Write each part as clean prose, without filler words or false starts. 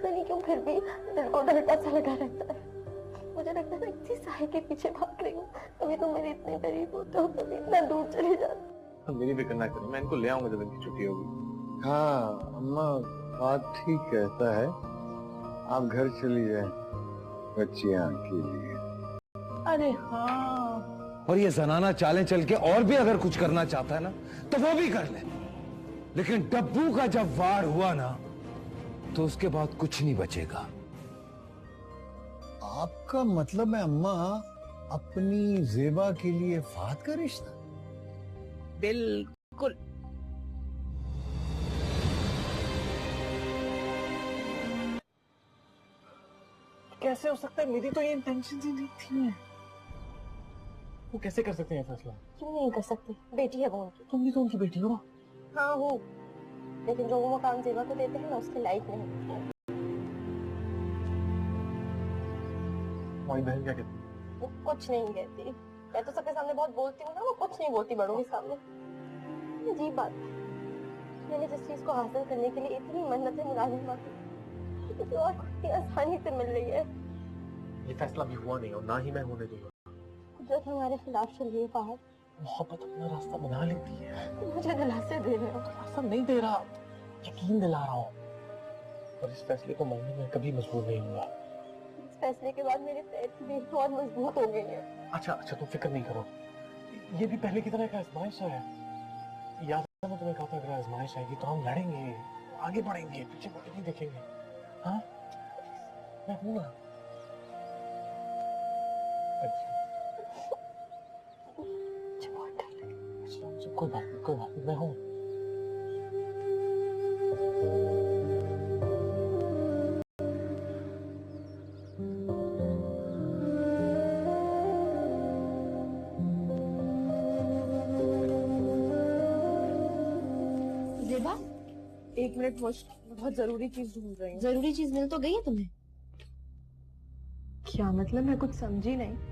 पता नहीं क्यों फिर भी दिल को डरता सा लगा रहता है। मुझे लगता है इतनी साए के पीछे भाग रही हूँ, कभी तुम मेरे इतने करीब होते हो, कभी इतना दूर चले जाते हो। मेरी फिक्र ना करो, मैं इनको ले आऊंगा जब इनकी छुट्टी होगी। हाँ अम्मा बात ठीक कहता है, आप घर चली जाए बच्चियां के लिए। अरे हाँ, और ये जनाना चालें चल के और भी अगर कुछ करना चाहता है ना तो वो भी कर ले, लेकिन डब्बू का जब वार हुआ ना तो उसके बाद कुछ नहीं बचेगा। आपका मतलब है अम्मा अपनी जेबा के लिए फात का रिश्ता? बिल्कुल। कैसे हो सकता है? मेरी तो ये इंटेंशन ही नहीं थी। वो कैसे कर सकते हैं फैसला? क्यों नहीं कर सकती, बेटी है वो उनकी। तुम भी तो उनकी बेटी हो। हाँ हूँ, लेकिन जो वो मकाम जेबा को देते हैं ना उसके लायक नहीं है। हमारी बहन क्या कहती है? वो कुछ नहीं कहती। मैं तो सबके सामने बहुत बोलती हूँ ना, वो कुछ नहीं बोलती बड़ों के सामने। अजीब बात है, मैंने जिस चीज को हासिल करने के लिए इतनी मन्नतें मुलाजिम मांगी, तो और इतनी आसानी से मिल रही है। ये फैसला भी हुआ नहीं और ना ही मैं होने दूंगा। कुदरत हमारे खिलाफ चल रही है बाहर। मोहब्बत अपना रास्ता बना लेती है। मुझे दिलासे दे रहे हो। रास्ता नहीं दे रहा, यकीन दिला रहा हूँ। और इस फैसले को मानने में कभी मजबूर नहीं होगा। इस फैसले के बाद मेरे पैर की रीढ़ तो और मजबूत हो गई है। अच्छा तुम फिक्र नहीं करो, ये भी पहले की तरह का आजमाइश है। याद है मैं तुम्हें कहा था, अगर आजमाइश आएगी तो हम लड़ेंगे, आगे बढ़ेंगे, पीछे मुड़ के नहीं देखेंगे। हाँ मैं हूं ना। कोई बात नहीं, मैं हूं। जेबा, एक मिनट, बहुत जरूरी चीज ढूंढ रही हूँ। जरूरी चीज मिल तो गई है तुम्हें? क्या मतलब? मैं कुछ समझी नहीं।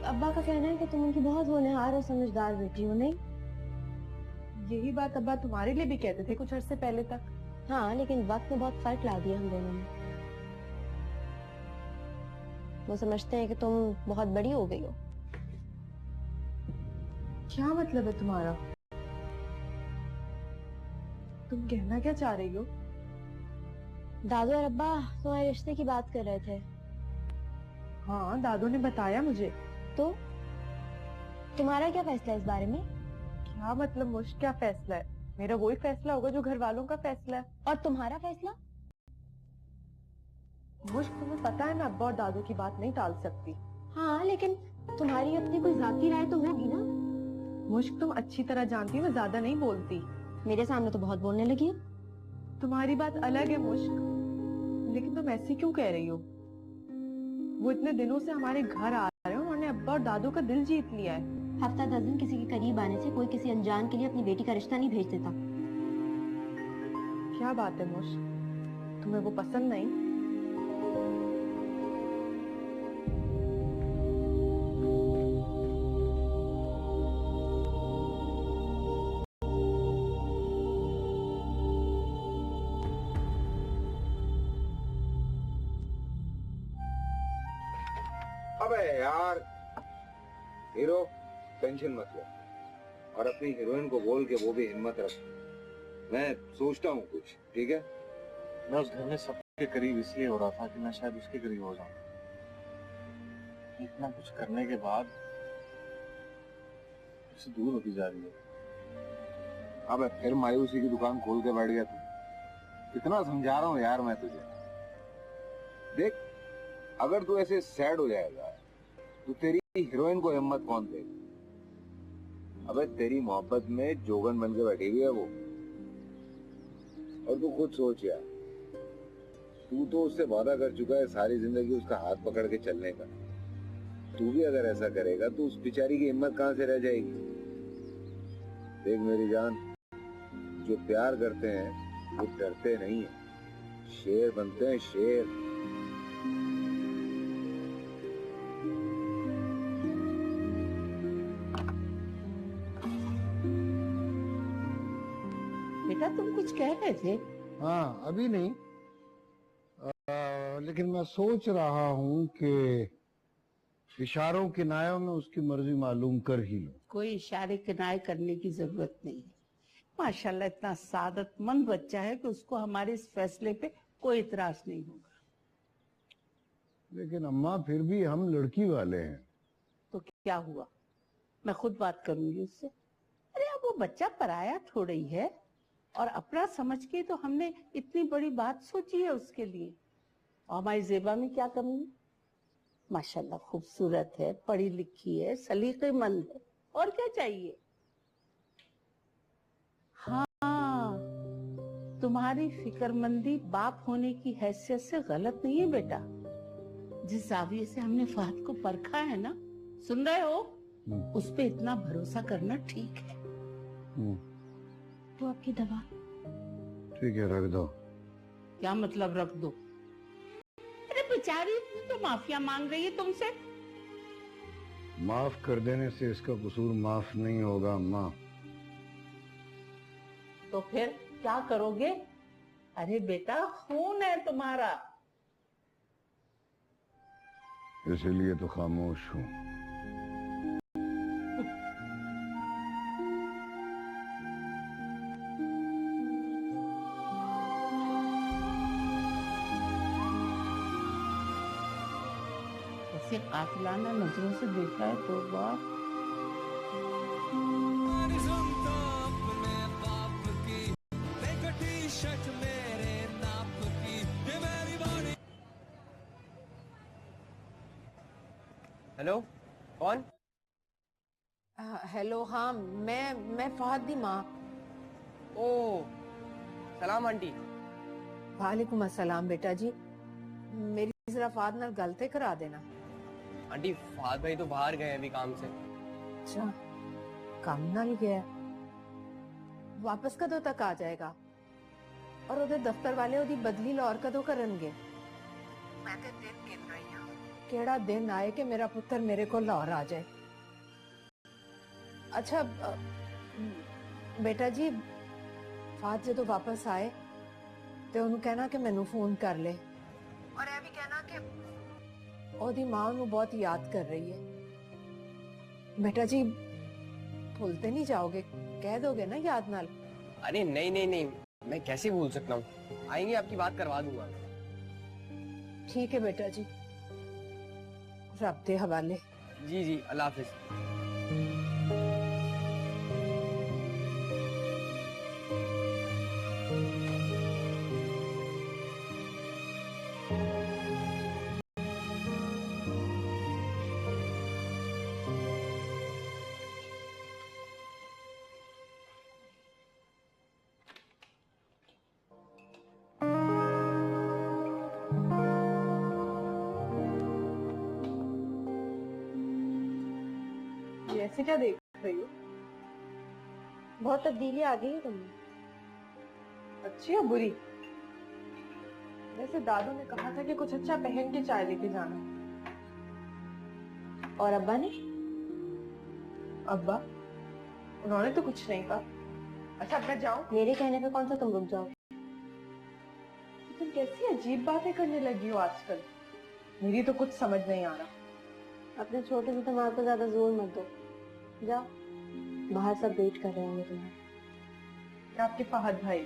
अब्बा का कहना है कि तुम उनकी बहुत होनहार और समझदार बेटी हो, नहीं? यही बात अब्बा तुम्हारे लिए भी कहते थे कुछ अरसे पहले तक। हाँ, लेकिन वक्त ने बहुत फर्क ला दिया हम दोनों में। वो समझते हैं कि तुम बहुत बड़ी हो गई हो। क्या मतलब है तुम्हारा? तुम कहना क्या चाह रही हो? दादू और अब्बा तुम्हारे रिश्ते की बात कर रहे थे। हाँ, दादू ने बताया मुझे। तो तुम्हारा क्या फैसला है इस बारे में? क्या मतलब मुझ क्या फैसला है? मेरा वही फैसला होगा जो घर वालों का फैसला है। और तुम्हारा फैसला? मुझ तुम्हें पता है मैं अब्बा और दादू की बात नहीं टाल सकती। हाँ, लेकिन तुम्हारी अपनी कोई जाती राय तो होगी ना? मुझ तुम अच्छी तरह जानती हो, मैं ज्यादा नहीं बोलती। मेरे सामने तो बहुत बोलने लगी हो। तुम्हारी बात अलग है मुझ, लेकिन तुम ऐसी क्यों कह रही हो? वो इतने दिनों से हमारे घर आ रहे हैं, उन्होंने अब्बा और दादू का दिल जीत लिया है। हफ्ता 10 दिन किसी के करीब आने से कोई किसी अनजान के लिए अपनी बेटी का रिश्ता नहीं भेज देता। क्या बात है मुझ, तुम्हें वो पसंद नहीं? अबे यार हीरो, टेंशन मत लो और अपनी हीरोइन को बोल के वो भी हिम्मत रख। मैं सोचता हूँ कुछ, ठीक है? मैं उस घर में सबके करीब इसलिए हो रहा था कि मैं शायद उसके करीब हो जाऊं। इतना कुछ करने के बाद उससे दूर होती जा रही है। अबे फिर मायूसी की दुकान खोल के बैठ गया तू। कितना समझा रहा हूँ यार मैं तुझे। देख, अगर तू ऐसे सैड हो जाएगा तो तेरी हीरोइन को हिम्मत कौन देगा? अबे तेरी मोहब्बत में जोगन बन के बैठी हुई है वो। और तू खुद सोच यार, तू तो उससे वादा कर चुका है सारी जिंदगी उसका हाथ पकड़ के चलने का। तू भी अगर ऐसा करेगा तो उस बेचारी की हिम्मत कहां से रह जाएगी? देख मेरी जान, जो प्यार करते हैं वो डरते नहीं है, शेर बनते हैं शेर। बेटा तुम कुछ कह रहे थे? हाँ अभी नहीं, लेकिन मैं सोच रहा हूँ कि इशारों किनायों में उसकी मर्जी मालूम कर ही लूं। कोई इशारे किनारे करने की जरूरत नहीं है। माशाल्लाह इतना सादतमंद बच्चा है कि उसको हमारे इस फैसले पे कोई इतराज नहीं होगा। लेकिन अम्मा फिर भी हम लड़की वाले हैं। तो क्या हुआ, मैं खुद बात करूंगी उससे। अरे अब वो बच्चा पराया थोड़ा ही है, और अपना समझ के तो हमने इतनी बड़ी बात सोची है उसके लिए। और हमारी जेबा में क्या कमी है? माशाल्लाह खूबसूरत है, पढ़ी लिखी है, सलीकेमंद है, और क्या चाहिए। हाँ, तुम्हारी फिक्रमंदी बाप होने की हैसियत से गलत नहीं है बेटा। जिस जाविये से हमने फहद को परखा है ना, सुन रहे हो, उस पे इतना भरोसा करना ठीक है। तो आपकी दवा। ठीक है, रख दो। क्या मतलब रख दो? अरे बेचारी तो माफिया मांग रही है तुमसे। माफ कर देने से इसका कसूर माफ नहीं होगा अम्मा। तो फिर क्या करोगे? अरे बेटा खून है तुम्हारा। इसीलिए तो खामोश हूँ। ऐसे कातिलाना नजरों से देखा है तो बात। हेलो, कौन? हेलो, हाँ मैं फहद दी माँ। ओ सलाम आंटी। वालेकुम अस्सलाम बेटा जी। मेरी जरा फहद नाल गल ते करा देना। आंटी फहद भाई तो बाहर गए हैं अभी काम से। अच्छा, काम नाल गया, वापस कदों तक आ जाएगा? और उधर दफ्तर वाले ओदी बदली लाहौर कदों करनगे? मैं ते दिन गिन रही हूं, केड़ा दिन आए कि मेरा पुत्र मेरे को लाहौर आ जाए। अच्छा बेटा जी, फहद जो वापस आए तो उन्हें कहना कि मैनू फोन कर ले, और यह भी कहना कि ओदी मां उन्हें बहुत याद कर रही है। बेटा जी भूलते नहीं जाओगे? कह दोगे ना याद नाल? अरे नहीं नहीं नहीं, मैं कैसे भूल सकता हूँ, आएंगे आपकी बात करवा दूंगा। ठीक है बेटा जी, रब दे हवाले। जी जी, अल्लाह हाफिज। ऐसे क्या देख रही हो? बहुत तब्दीली आ गई है तुमने। अच्छी या बुरी? वैसे दादू ने कहा था कि कुछ अच्छा पहन के चाय लेके जाना। और अब्बा ने? अब्बा? उन्होंने तो कुछ नहीं कहा। अच्छा अब मैं जाऊं? मेरे कहने पे कौन सा तुम रुक जाओ? तुम कैसी अजीब बातें करने लगी हो आजकल, मेरी तो कुछ समझ नहीं आ रहा। अपने छोटे से दिमाग को ज्यादा जोर मत दो, जाओ, बाहर सब वेट कर रहे होंगे तुम्हें। क्या आपके फहद भाई?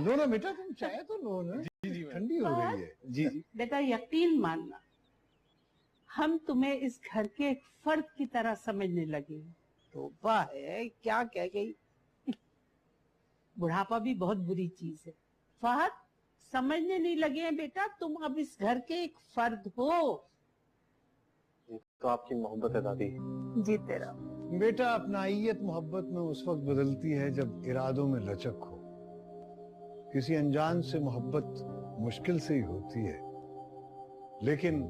लो ना बेटा, तुम चाय तो लो ना। जी जी, ठंडी हो रही है। जी जी। बेटा यकीन मानना, हम तुम्हें इस घर के एक फर्द की तरह समझने लगे हैं। तौबा है, क्या कह गई। बुढ़ापा भी बहुत बुरी चीज है। फहद, समझने नहीं लगे हैं बेटा, तुम अब इस घर के एक फर्द हो। तो आपकी मोहब्बत है दादी। जी तेरा बेटा, अपनाइयत मोहब्बत में उस वक्त बदलती है जब इरादों में लचक हो। किसी अनजान से मोहब्बत मुश्किल से ही होती है, लेकिन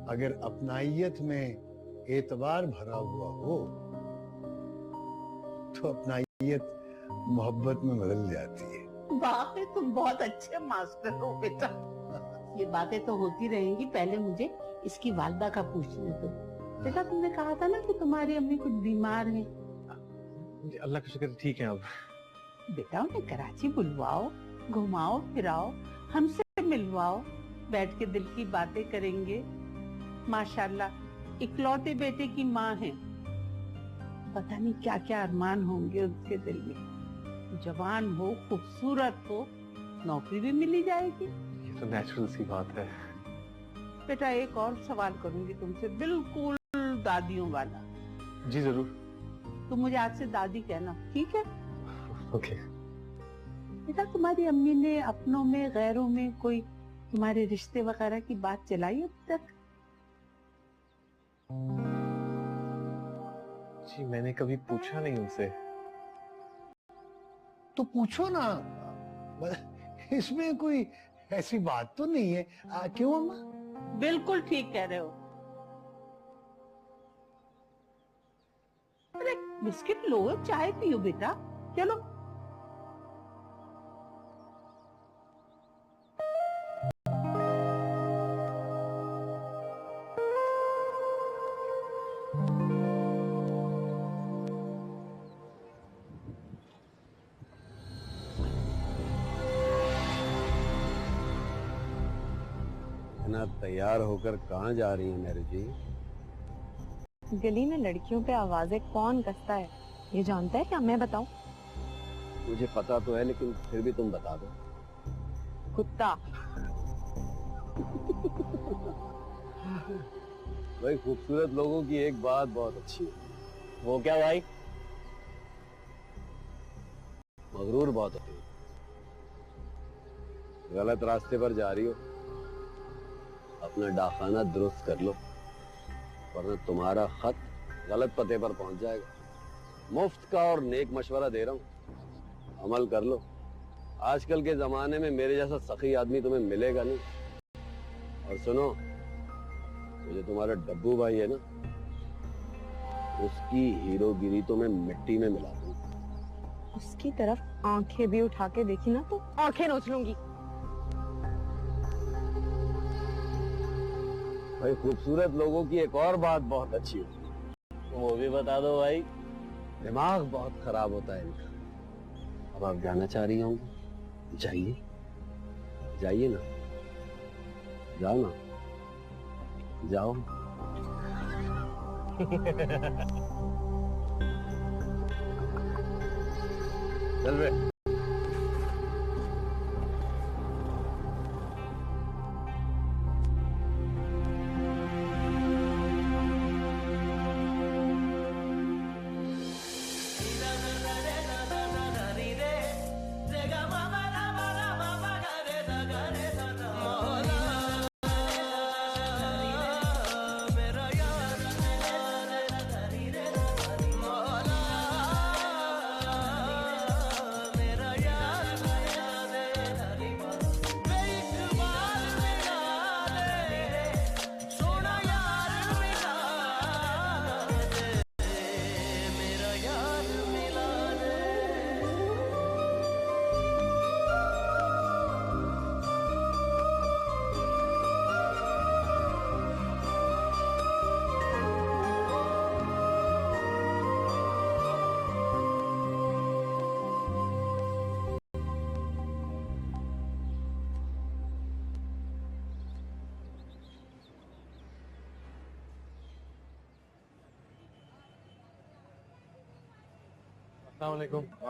अगर अपनाइयत में एतबार भरा हुआ हो तो अपनाइयत मोहब्बत में बदल जाती है। वाह, तुम बहुत अच्छे मास्टर हो बेटा। ये बातें तो होती रहेंगी, पहले मुझे इसकी वालदा का पूछने दो। बेटा, तुमने कहा था ना कि तुम्हारी अम्मी कुछ बीमार है। अल्लाह का शुक्र ठीक है अब। बेटा, उन्हें कराची बुलवाओ, घुमाओ फिराओ, हमसे मिलवाओ, बैठ के दिल की बातें करेंगे। माशाल्लाह इकलौते बेटे की माँ है, पता नहीं क्या क्या अरमान होंगे उसके दिल में। जवान हो, खूबसूरत हो, नौकरी भी मिली जाएगी। ये तो नेचुरल सी बात है। बेटा, एक और सवाल करूंगी तुमसे, बिल्कुल दादियों वाला। जी जरूर। तुम मुझे आज से दादी कहना, ठीक है? ओके। बेटा, तुम्हारी अम्मी ने अपनों में गैरों में कोई तुम्हारे रिश्ते वगैरह की बात चलाई अब तक? जी मैंने कभी पूछा नहीं उनसे। तो पूछो ना, इसमें कोई ऐसी बात तो नहीं है। क्यों अम्मा? बिल्कुल ठीक कह रहे हो। अरे बिस्किट लो, चाय पियो बेटा, चलो। इतना तैयार होकर कहाँ जा रही हैं मेरी जी? गली में लड़कियों पे आवाजें कौन कसता है ये जानता है क्या? मैं बताऊं? मुझे पता तो है, लेकिन फिर भी तुम बता दो। कुत्ता। भाई, खूबसूरत लोगों की एक बात बहुत अच्छी है। वो क्या भाई? मगरूर बहुत होती है। गलत रास्ते पर जा रही हो, अपना डाकखाना दुरुस्त कर लो, वरना तुम्हारा खत गलत पते पर पहुंच जाएगा। मुफ्त का और नेक मशवरा दे रहा हूं, अमल कर लो। आजकल के जमाने में मेरे जैसा सखी आदमी तुम्हें मिलेगा नहीं। और सुनो, मुझे तुम्हारा डब्बू भाई है ना, उसकी हीरोगिरी तो मैं मिट्टी में मिला दूंगा। उसकी तरफ आंखें भी उठा के देखी ना तो आंखें नोच लूंगी। भाई, खूबसूरत लोगों की एक और बात बहुत अच्छी होती है, तो वो भी बता दो भाई। दिमाग बहुत खराब होता है इनका। अब आप जाना चाह रही होंगी, जाइए जाइए ना, जाओ ना, जाओ। चल बे।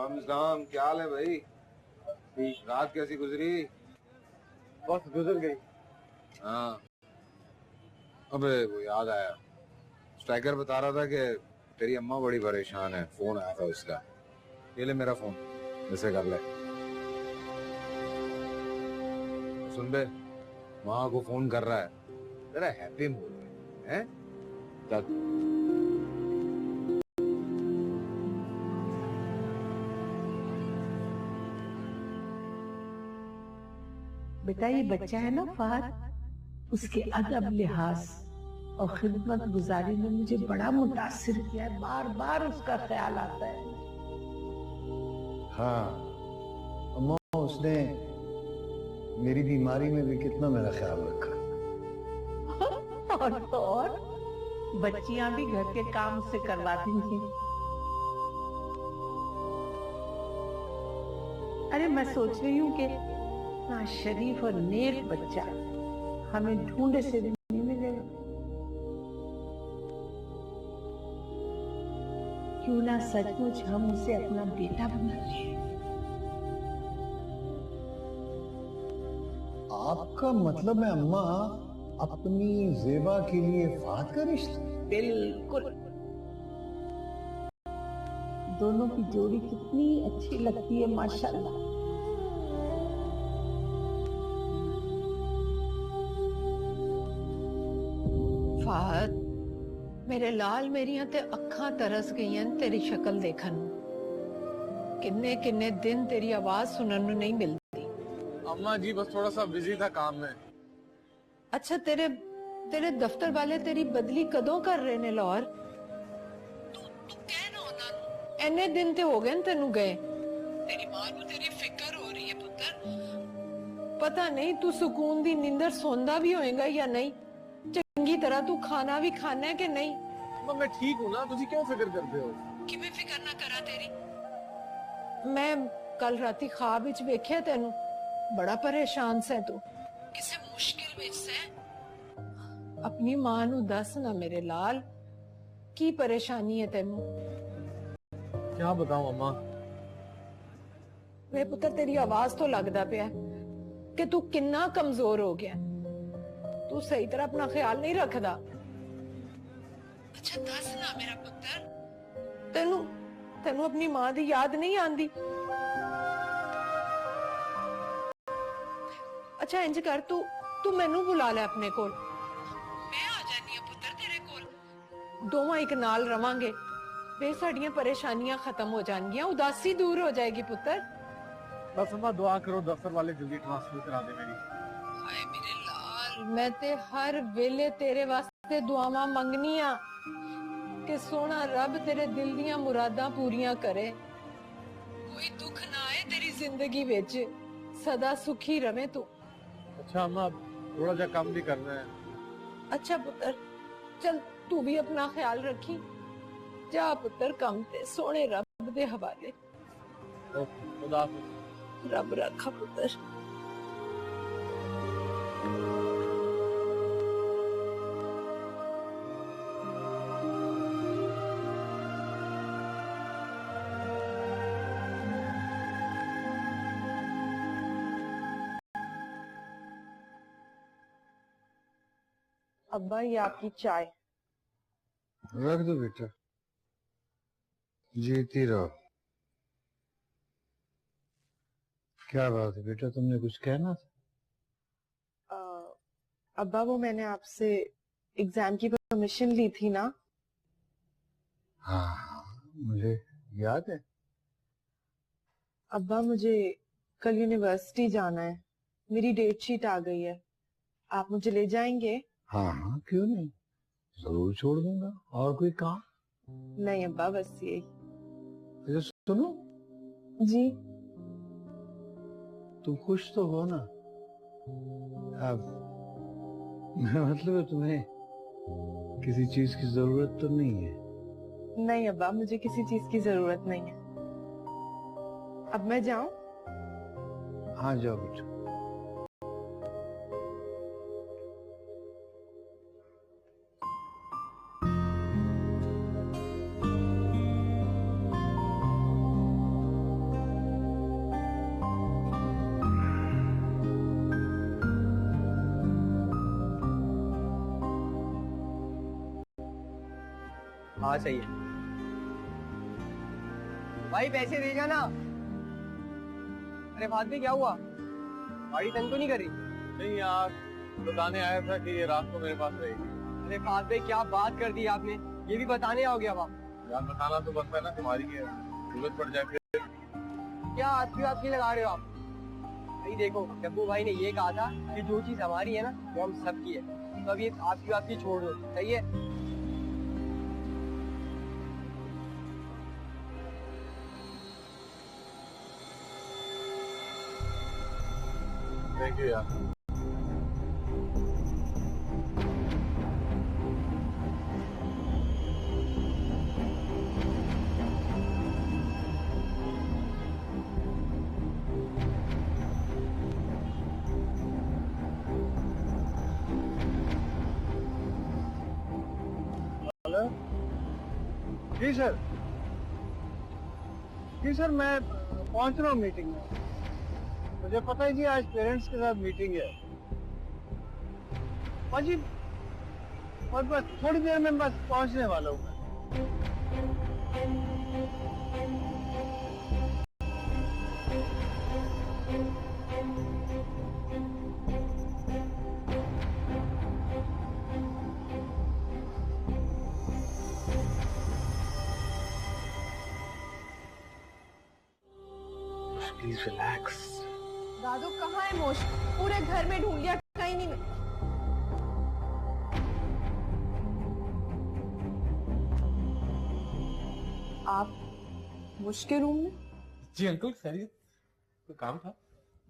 अस्सलाम, क्या हाल है भाई? रात कैसी गुजरी? बस गुजर गई। हाँ, अबे वो याद आया, स्ट्राइकर बता रहा था कि तेरी अम्मा बड़ी परेशान है, फोन आया था उसका। ये ले मेरा फोन, इसे कर ले। सुन बे, माँ को फोन कर रहा है, तेरा हैप्पी मूड है? चल। बेटा, ये बच्चा है ना फहद, उसके अदब लिहाज और खिदमत गुजारी ने मुझे बड़ा मुतासिर किया है। बार बार उसका ख्याल आता है। हाँ अम्मा, उसने मेरी बीमारी में भी कितना मेरा ख्याल रखा। और तो और बच्चियां भी घर के काम से करवाती हैं। अरे मैं सोच रही हूँ कि ना शरीफ और नेक बच्चा हमें ढूंढे से भी नहीं मिलेगा। क्यों ना सचमुच हम उसे अपना बेटा बना लें। आपका मतलब है अम्मा, अपनी जेबा के लिए फात का रिश्ता? बिल्कुल। दोनों की जोड़ी कितनी अच्छी लगती है माशाल्लाह। फात मेरे लाल मेरियां ते अखां तरस गईयां तेरी शक्ल देखन नूं। किन्ने किन्ने दिन तेरी आवाज सुनन नूं नहीं मिलती। अम्मा जी बस थोड़ा सा बिजी था काम में। अच्छा तेरे तेरे दफ्तर वाले तेरी बदली कदों कर रहे ने लाहौर? तू कह ना उन्हां नूं इन्ने दिन ते हो गए न तेनू गए। तेरी मां नूं तेरी फिक्र हो रही है पुत्तर। पता नहीं तू सुकून दी नींदर सोंदा भी होएगा या नहीं। चंगी तरह तू खाना भी खाना है कि नहीं? अम्मा मैं ठीक हूँ ना, तुझी क्यों फिक्र करते हो? किवें फिक्र ना करा तेरी। मैं कल राती ख्वाब विच वेख्या तेनू बड़ा परेशान से तू, किसे मुश्किल विच से। अपनी मां नू दस ना मेरे लाल, की परेशानी है तेनू? क्या बताऊं अम्मा? वे पुत्र तेरी आवाज तो लगदा पिया कि तू किन्ना कमजोर हो गया। तू सही तरह अपना ख्याल नहीं रखदा। अच्छा दस ना मेरा पुत्र, तेनू तेनू अपनी मां दी याद नहीं आंदी? अच्छा इंज कर, तू मैनू बुला ले अपने कोल, मैं आ जानी है पुत्र तेरे कोल। दोवां एक नाल रवांगे, वे साडियां परेशानियां खत्म हो जाएंगियां, उदासी दूर हो जाएगी पुत्र। बस अम्मा दुआ करो दफ्तर वाले जल्दी ट्रांसफर करा दे मेरी। हाय मेरे लाल, मैं ते हर वेले तेरे वास्ते दुआवां मंगनियां कि सोना रब तेरे दिल दियां मुरादां पूरियां करे। कोई दुख ना आए तेरी जिंदगी विच, सदा सुखी रवे तू। अच्छा अम्मा थोड़ा जा काम भी करना है। अच्छा पुत्र चल तू भी अपना ख्याल रखी। जा पुत्र कम ते सोने रब दे हवाले। खुदा हाफिज़। रब रखा पुत्र। अब्बा ये आपकी चाय। रख दो बेटा, जीती रहो। क्या बात है बेटा, तुमने कुछ कहना था? अब्बा वो मैंने आपसे एग्जाम की परमिशन ली थी ना। हाँ मुझे याद है। अब्बा मुझे कल यूनिवर्सिटी जाना है, मेरी डेट शीट आ गई है, आप मुझे ले जाएंगे? हाँ हाँ क्यों नहीं, जरूर छोड़ दूंगा। और कोई काम? नहीं अब्बा बस यही। अच्छा सुनो जी। तुम खुश तो हो ना? अब मेरा मतलब है तुम्हें किसी चीज की जरूरत तो नहीं है? नहीं अब्बा मुझे किसी चीज की जरूरत नहीं है। अब मैं जाऊं? हाँ जाओ बेटा। हाँ सही है भाई, पैसे दे जाना। अरे फात में क्या हुआ, गाड़ी तंग तो नहीं करी? नहीं यार, बताने आया था कि ये रात को मेरे पास रहेगी। अरे फात में क्या बात कर दी आपने, ये भी बताने आओगे अब आप? यार बताना तो बनता है ना, तुम्हारी है, जरूरत पड़ जाए फिर। क्या आपकी लगा रहे हो आप? नहीं देखो, डब्बू भाई ने ये कहा था कि जो चीज हमारी है ना वो हम सबकी है, तो अब ये आपकी छोड़ दो, सही है? थैंक यू यार। हेलो जी सर। जी सर, मैं पहुंच रहा हूँ मीटिंग में। मुझे पता है जी आज पेरेंट्स के साथ मीटिंग है। और जी और बस थोड़ी देर में बस पहुंचने वाला हूँ मैं। Please relax. दादू कहाँ है मोश? पूरे घर में ढूंढ लिया, कहीं नहीं मिला। आप मोश के रूम में? जी अंकल, खैरियत? कोई काम था?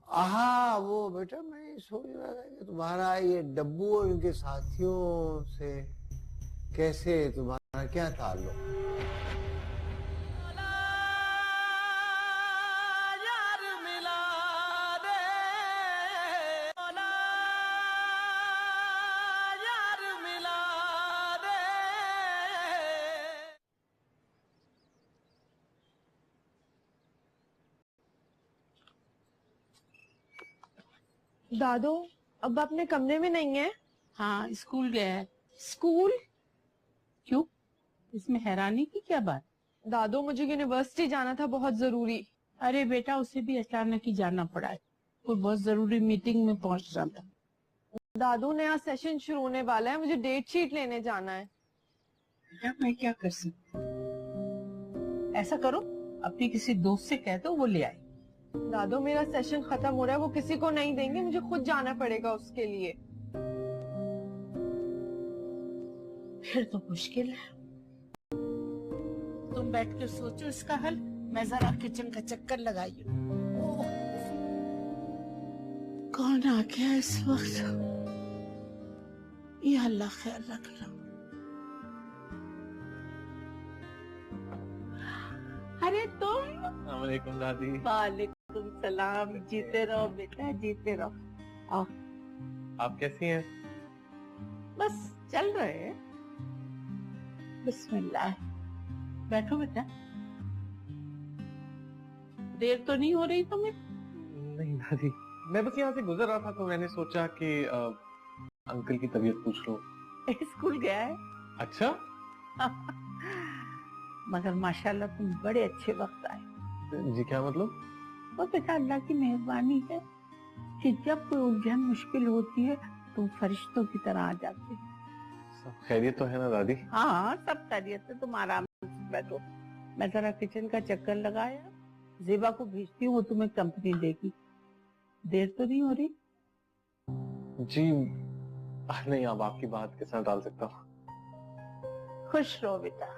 हाँ वो बेटा, मैं ये सोच रहा था कि तुम्हारा ये डब्बू और उनके साथियों से कैसे तुम्हारा क्या ताल्लुक? दादू अब अपने कमरे में नहीं है? हाँ, स्कूल गया है। स्कूल? क्यों? इसमें हैरानी की क्या बात? दादू मुझे यूनिवर्सिटी जाना था, बहुत जरूरी। अरे बेटा, उसे भी अचानक ही जाना पड़ा है, कोई बहुत जरूरी मीटिंग में पहुंचना था। दादू नया सेशन शुरू होने वाला है, मुझे डेट शीट लेने जाना है। बेटा मैं क्या कर सकती हूँ? ऐसा करो, अपनी किसी दोस्त से कह दो, वो ले आए। दादू मेरा सेशन खत्म हो रहा है, वो किसी को नहीं देंगे, मुझे खुद जाना पड़ेगा उसके लिए। फिर तो मुश्किल है। तुम बैठ कर सोचो इसका हल, मैं जरा किचन का चक्कर लगाई हूँ। कौन आ गया इस वक्त? ये अल्लाह खैर रखना। अरे तुम? अस्सलामुअलैकुम दादी। वालेकुम सलाम। जीते रहो बेटा, जीते रहो। आओ। आप कैसी हैं? बस चल रहे हैं। बिस्मिल्लाह। बैठो बेटा। देर तो नहीं हो रही तुम्हें? नहीं दादी, मैं बस यहाँ से गुजर रहा था तो मैंने सोचा कि अंकल की तबीयत पूछ लो। स्कूल गया है। अच्छा? मगर माशाल्लाह तुम बड़े अच्छे वक्त आए। जी क्या मतलब? वो बेटा अल्लाह की मेहरबानी है कि जब कोई उलझन मुश्किल होती है तुम फरिश्तों की तरह आ जाते हो। सब खैरियत तो है ना दादी? हाँ सब खैरियत है, तुम आराम से बैठो। मैं जरा किचन का चक्कर लगाया, ज़ेबा को भेजती हूँ, वो तुम्हें कंपनी देगी। देर तो नहीं हो रही? जी नहीं, अब आपकी बात किस तरह डाल सकता हूँ। खुश रहो बेटा।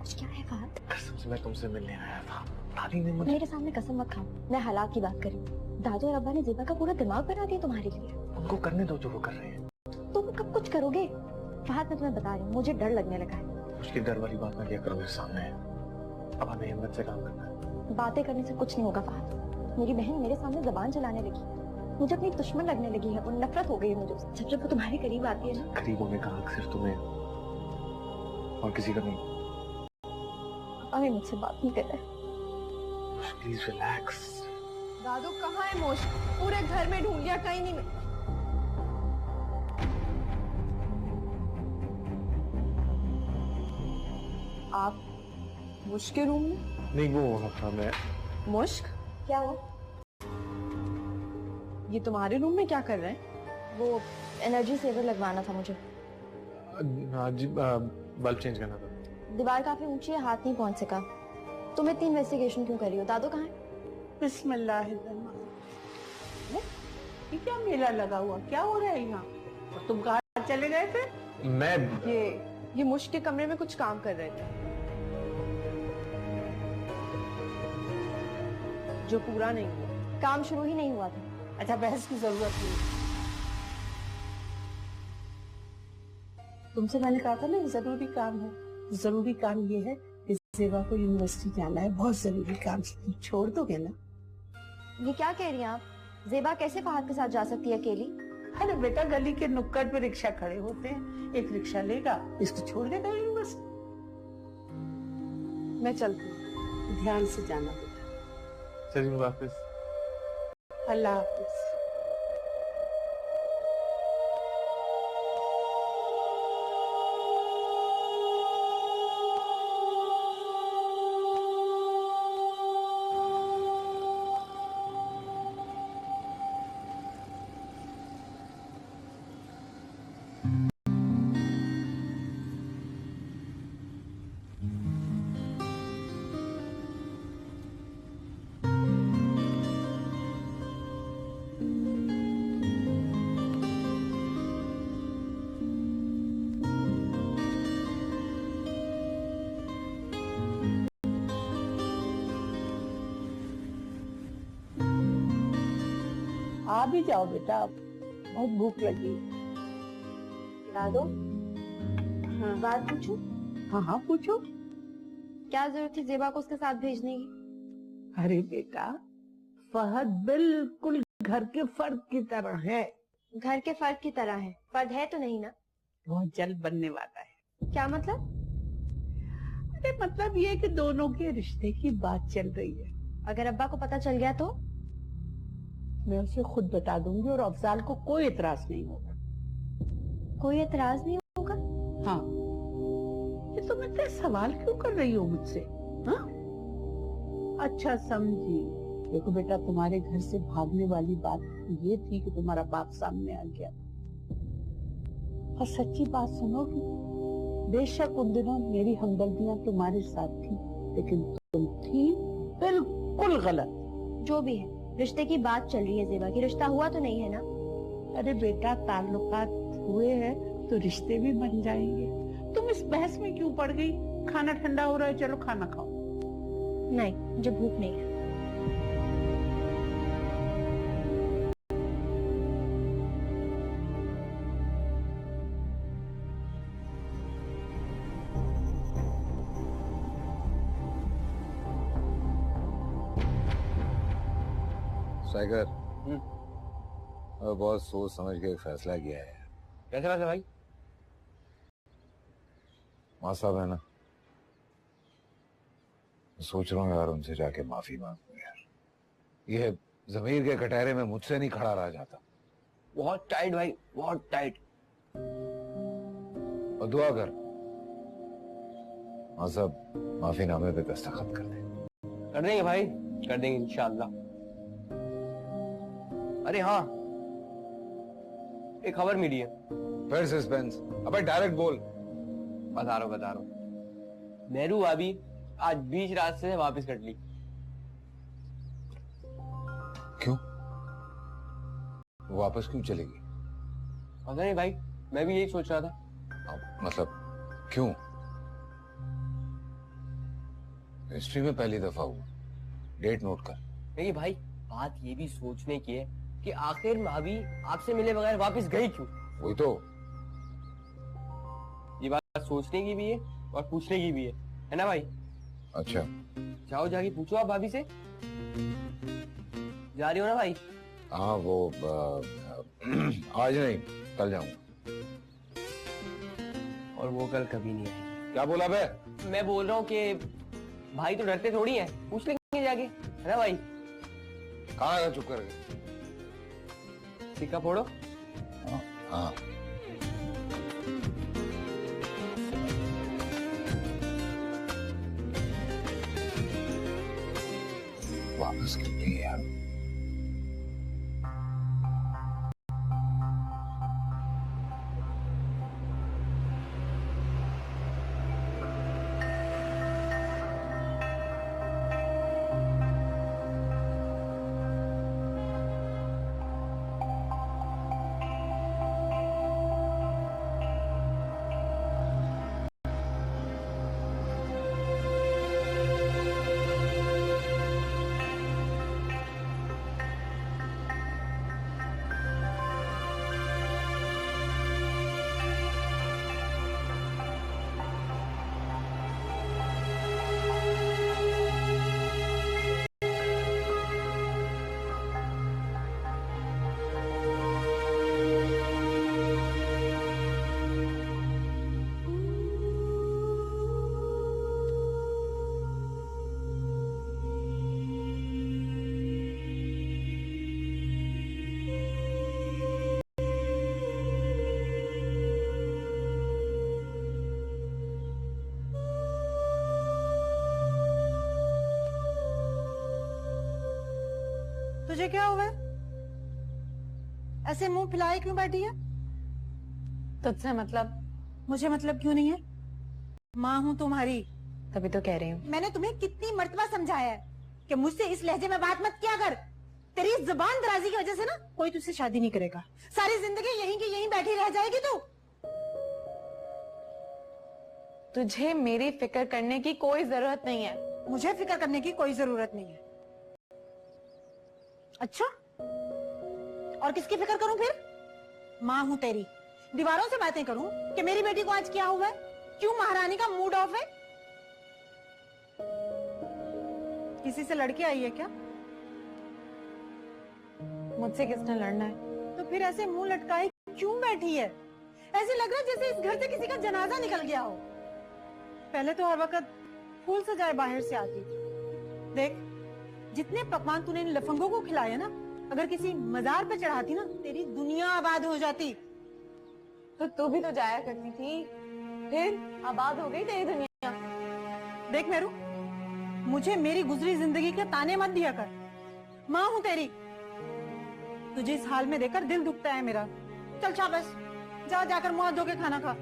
कुछ क्या है फहद? कसम से मैं तुमसे मिलने आया था। दादी ने मुझे... मेरे सामने कसम मत खाओ, मैं हालात की बात कर रही हूँ। दादू और अब्बा ने ज़ेबा का पूरा दिमाग बना दिया तुम्हारे लिए। उनको करने दो जो वो कर रहे हैं। तुम कब कुछ करोगे? फहद मैं तुम्हें बता रही हूँ, मुझे डर लगने लगा है। उसकी डर वाली बात ना किया करो मेरे सामने। अब हमें हिम्मत से काम करना है। बातें करने से कुछ नहीं होगा फहद। मेरी बहन मेरे सामने जबान चलाने लगी, मुझे अपनी दुश्मन लगने लगी है, वो नफरत हो गई है मुझे। जब जब वो तुम्हारे करीब आती है ना। करीब होने का हक सिर्फ तुम्हें और किसी का नहीं। अभी मुझसे बात नहीं कर रहे। Please relax. दादू कहाँ है मोश? पूरे घर में ढूंढ लिया, कहीं नहीं मिला। आप मुश्क के रूम में? नहीं, वो अपना मैं मुश्क? क्या हो? ये तुम्हारे रूम में क्या कर रहे हैं? वो एनर्जी सेवर लगवाना था मुझे। हाँ जी, बल्ब चेंज करना था। दीवार काफी ऊंची है, हाथ नहीं पहुंच सका। तुम इतनी इन्वेस्टिगेशन क्यों कर रही हो? दादू कहाँ है? बिस्मिल्लाहिर्रहमान। ये क्या मेला लगा हुआ, क्या हो रहा है यहाँ? और तुम कहाँ चले गए थे? मैं ये मुश्क के कमरे में कुछ काम कर रहे थे जो पूरा नहीं हुआ। काम शुरू ही नहीं हुआ था। अच्छा, बहस की जरूरत नहीं। तुमसे मैंने कहा था ना, ये जरूरी काम है। जरूरी काम ये है कि सेवा को यूनिवर्सिटी जाना है, बहुत जरूरी काम। छोड़ दोगे ना? ये क्या कह रही हैं आप? ज़ेबा कैसे फहद के साथ जा सकती है अकेली? अरे बेटा, गली के नुक्कड़ पे रिक्शा खड़े होते हैं, एक रिक्शा लेगा, इसको छोड़ देगा यूनिवर्सिटी। मैं चलती हूँ। ध्यान से जाना बेटा। चलिए, वापस। अल्लाह हाफिज। आ भी जाओ बेटा, बहुत भूख लगी। दादू, हाँ बात पूछूं? हाँ हाँ, पूछो। क्या जरूरत थी ज़ेबा को उसके साथ भेजने की? अरे बेटा, फहद बिल्कुल घर के फर्द की तरह है। घर के फर्द की तरह है, फर्द है तो नहीं ना? बहुत जल्द बनने वाला है। क्या मतलब? अरे मतलब ये कि दोनों के रिश्ते की बात चल रही है। अगर अब्बा को पता चल गया तो? मैं उसे खुद बता दूंगी और अफजाल को कोई एतराज नहीं होगा। कोई एतराज नहीं होगा? हाँ। ये तुम इतने सवाल क्यों कर रही हो मुझसे? हाँ? अच्छा समझी। देखो बेटा, तुम्हारे घर से भागने वाली बात ये थी कि तुम्हारा बाप सामने आ गया। और सच्ची बात सुनोगी, बेशक उन दिनों मेरी हमदर्दियां तुम्हारे साथ थी, लेकिन तुम थी बिल्कुल गलत। जो भी है, रिश्ते की बात चल रही है ज़ेबा की। रिश्ता हुआ तो नहीं है ना? अरे बेटा, ताल्लुकात हुए हैं तो रिश्ते भी बन जाएंगे। तुम इस बहस में क्यों पड़ गई? खाना ठंडा हो रहा है, चलो खाना खाओ। नहीं, मुझे भूख नहीं है। साइगर, और बहुत सोच समझ के एक फैसला किया है। कैसे बात है भाई? माँ साहब है ना, सोच रहा हूँ यार उनसे जाके माफी मांगू यार। ये जमीर के कटहरे में मुझसे नहीं खड़ा रहा जाता। बहुत टाइट भाई, बहुत टाइट। और दुआ कर माँ साहब माफीनामे पे दस्तखत कर दें। कर देंगे भाई, कर देंगे इंशाल्लाह। अरे हाँ, एक खबर मिली है। फिर सस्पेंस? अबे डायरेक्ट बोल। बता रहा हूँ। मेरू भाभी आज बीच रास्ते से वापस कट ली। क्यों? वो वापस क्यों चलेगी? पता नहीं भाई, मैं भी यही सोच रहा था। मतलब क्यों? हिस्ट्री में पहली दफा हुआ। डेट नोट कर। नहीं भाई, बात ये भी सोचने की है कि आखिर भाभी आपसे मिले बगैर वापस गई क्यों? वही तो। ये बात सोचने की भी है और पूछने की भी है ना भाई? अच्छा, जाओ जाके पूछो आप भाभी से। जा रही हो ना भाई? हाँ वो आज नहीं, कल जाऊंगा। और वो कल कभी नहीं आएगी। क्या बोला बे? मैं बोल रहा हूँ कि भाई तो डरते थोड़ी है, पूछ लेंगे जाके, है ना भाई? कहाँ है चुप करके? टीका फोड़ो। हाँ वापस क्यों नहीं यार? तुझे क्या हुआ है? ऐसे मुंह फुलाए क्यों बैठी है? तुझसे मतलब? मुझे मतलब क्यों नहीं है? माँ हूँ तुम्हारी। तभी तो कह रही हूँ। मैंने तुम्हें कितनी मर्तबा समझाया है कि मुझसे इस लहजे में बात मत किया कर। तेरी जुबान दराजी की वजह से ना कोई तुझसे शादी नहीं करेगा। सारी जिंदगी यहीं की यहीं बैठी रह जाएगी तू। तुझे मेरी फिक्र करने की कोई जरूरत नहीं है। मुझे फिक्र करने की कोई जरूरत नहीं है। अच्छा, और किसकी फिक्र करूं फिर? माँ हूं तेरी। दीवारों से बातें करूं कि मेरी बेटी को आज क्या हुआ है, क्यों महारानी का मूड ऑफ है? किसी से लड़के आई है क्या? मुझसे किसने लड़ना है? तो फिर ऐसे मुंह लटकाए क्यों बैठी है? ऐसे लग रहा है जैसे इस घर से किसी का जनाजा निकल गया हो। पहले तो हर वक्त फूल सजाए बाहर से आती। देख, जितने पकवान तूने इन लफंगों को खिलाए ना, अगर किसी मजार पे चढ़ाती ना, तेरी दुनिया आबाद हो जाती। तो तू भी तो जाया करती थी, फिर आबाद हो गई तेरी दुनिया। देख मेरू, मुझे मेरी गुजरी जिंदगी के ताने मत दिया कर। माँ हूं तेरी। तुझे इस हाल में देखकर दिल दुखता है मेरा। चल शाबाश, जा जाकर मुंह हाथ धो के खाना खा।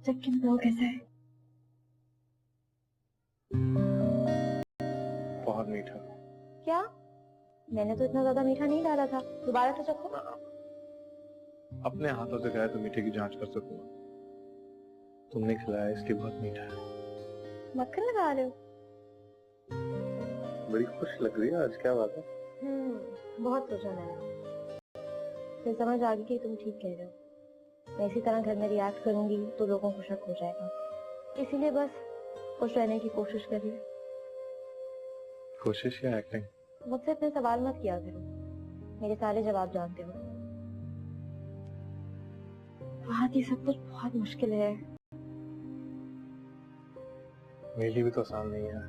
चिकन बताओ कैसा है? बहुत मीठा। क्या? मैंने तो इतना ज्यादा मीठा नहीं डाला था। दोबारा तो चखो। अपने हाथों से खाया तो मीठे की जांच कर सकूंगा। तुमने खिलाया इसलिए बहुत मीठा है। मक्खन लगा रहे हो? बड़ी खुश लग रही है आज, क्या बात है? बहुत सोचा मैंने, फिर समझ आ गई कि तुम ठीक कह रहे हो। मैं इसी तरह घर में रिएक्ट करूंगी तो लोगों को शक हो जाएगा, इसीलिए बस खुश रहने की कोशिश करिए। कोशिश या एक्टिंग? मुझसे इतने सवाल मत किया करो, मेरे सारे जवाब जानते हो। वहाँ की सब कुछ बहुत मुश्किल है। मेरे लिए भी तो आसान नहीं है।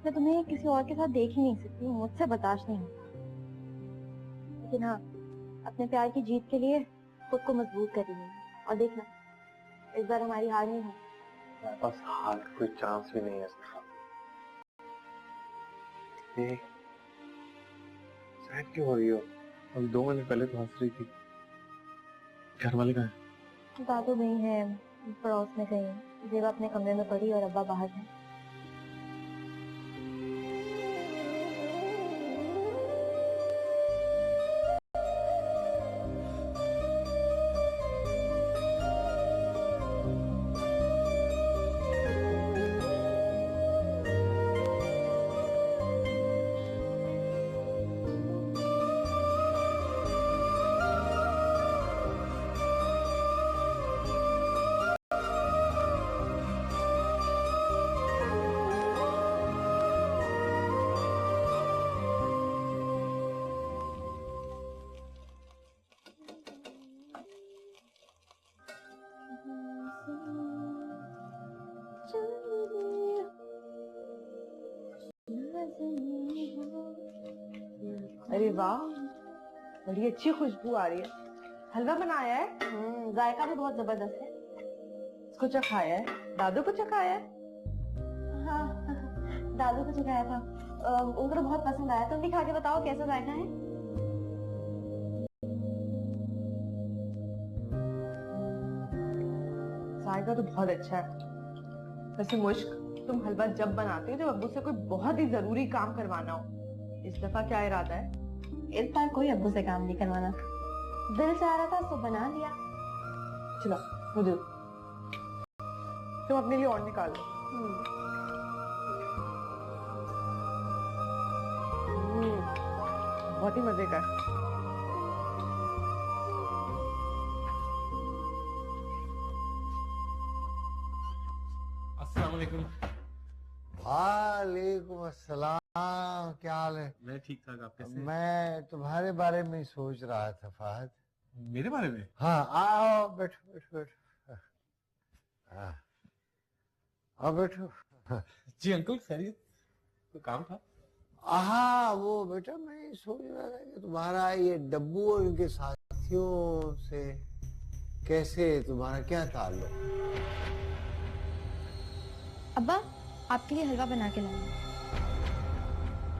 मैं तुम्हें किसी और के साथ देख ही नहीं सकती, मुझसे बर्दाश्त नहीं होता। लेकिन हाँ, अपने प्यार की जीत के लिए खुद को मजबूत कर रही है। और देखना, इस बार हमारी हार नहीं है। मेरे पास हार का कोई चांस भी नहीं है इसका। ये सैड क्यों हो रही हो? हम 2 महीने पहले तो हंस रही थी। घर वाले कहाँ हैं? दादू गई है पड़ोस में कहीं, जेबा अपने कमरे में पड़ी और अब्बा बाहर है। अरे वाह, बड़ी अच्छी खुशबू आ रही है। हलवा बनाया है? जायका भी बहुत जबरदस्त है। इसको चखाया है? दादू को चखाया है? हाँ, दादू को चखाया था। उनको तो बहुत पसंद आया। तुम भी खा के बताओ कैसा जायका है। जायका तो बहुत अच्छा है। वैसे मुश्क, तुम हलवा जब बनाते हो जब अब्बू से कोई बहुत ही जरूरी काम करवाना हो। इस दफा क्या इरादा है? इस बार कोई अब्बू से काम नहीं करवाना। दिल चाह रहा था तो बना लिया। चलो मुझे तुम अपने लिए और निकालो। बहुत ही मजे का। अस्सलाम वालेकुम। वालेकुम अस्सलाम, क्या हाल है? मैं ठीक ठाक, आप कैसे हैं? मैं तुम्हारे बारे में ही सोच रहा था फहद। मेरे बारे में? हाँ, आओ बैठो बैठो बैठो। हाँ, आओ बैठो। जी अंकल, खैरियत? कोई काम था? हाँ, वो बेटा मैं ये सोच रहा था कि तुम्हारा ये डब्बू और उनके साथियों से कैसे, तुम्हारा क्या ताल्लुक? अब्बा, आपके लिए हलवा बना के लाऊं।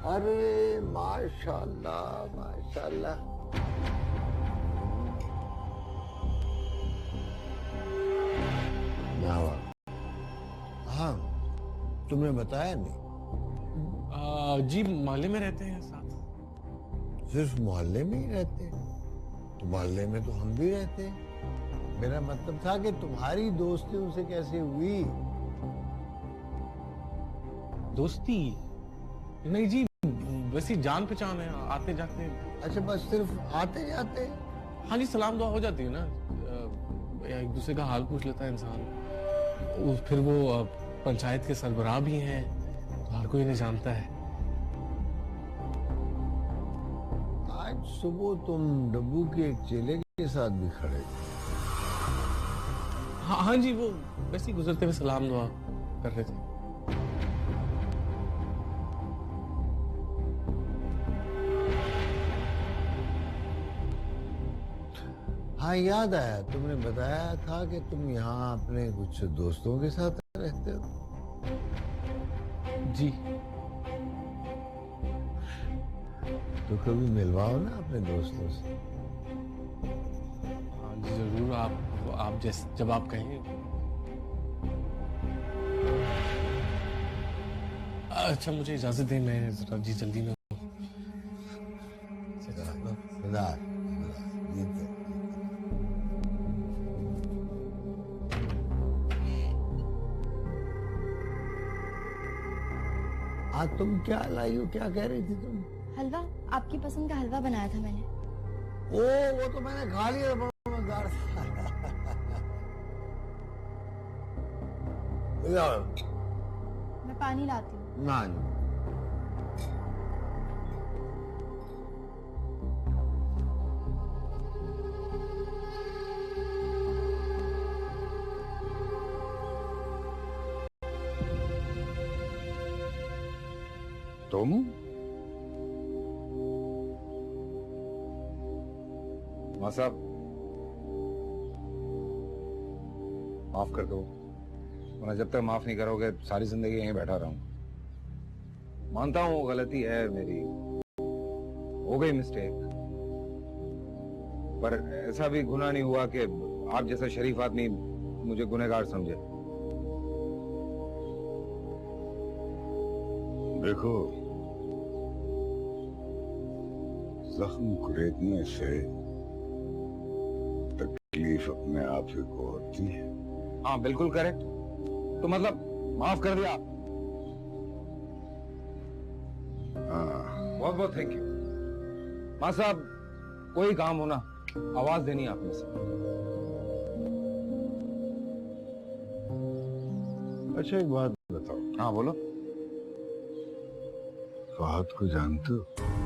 अरे माशाल्लाह माशाल्लाह। हाँ, तुमने बताया नहीं? जी मोहल्ले में रहते हैं साथ। सिर्फ मोहल्ले में ही रहते हैं? तो मोहल्ले में तो हम भी रहते हैं। मेरा मतलब था कि तुम्हारी दोस्ती उनसे कैसे हुई? दोस्ती? नहीं जी, वैसी जान पहचान है, आते जाते। अच्छा, बस सिर्फ आते जाते? हाँ जी, सलाम दुआ हो जाती है ना। एक दूसरे का हाल पूछ लेता है इंसान। फिर वो पंचायत के सरबराह भी हैं, तो हर कोई इन्हें जानता है। आज सुबह तुम डब्बू के एक चेले के साथ भी खड़े थे। हाँ हाँ जी, वो वैसे ही गुजरते हुए सलाम दुआ कर रहे थे। हाँ, याद आया, तुमने बताया था कि तुम यहाँ अपने कुछ दोस्तों के साथ रहते हो। जी। तो कभी मिलवाओ ना अपने दोस्तों से। हाँ जी जरूर, आप जैसे जब आप कहें। अच्छा, मुझे इजाजत दें, मैं जरा जी जल्दी में। आज तुम क्या लाई हो? क्या कह रही थी तुम? हलवा, आपकी पसंद का हलवा बनाया था मैंने। ओ, वो तो मैंने खा लिया, बड़ा मजेदार था। मैं पानी लाती हूँ। ना, तुम? मां साहब, माफ कर दो, वरना जब तक माफ नहीं करोगे सारी जिंदगी यहीं बैठा रहूंगा। मानता हूँ गलती है मेरी, हो गई मिस्टेक, पर ऐसा भी गुनाह नहीं हुआ कि आप जैसा शरीफ आदमी मुझे गुनहगार समझे। देखो, जख्म कुरेदने से तकलीफ अपने आप ही को होती है। हाँ बिल्कुल करेक्ट। तो मतलब माफ कर दिया? हाँ, बहुत बहुत थैंक यू। मां साहब, कोई काम हो ना, आवाज देनी है आपने से। अच्छा एक बात बताओ। हाँ बोलो। फहद को जानते हो?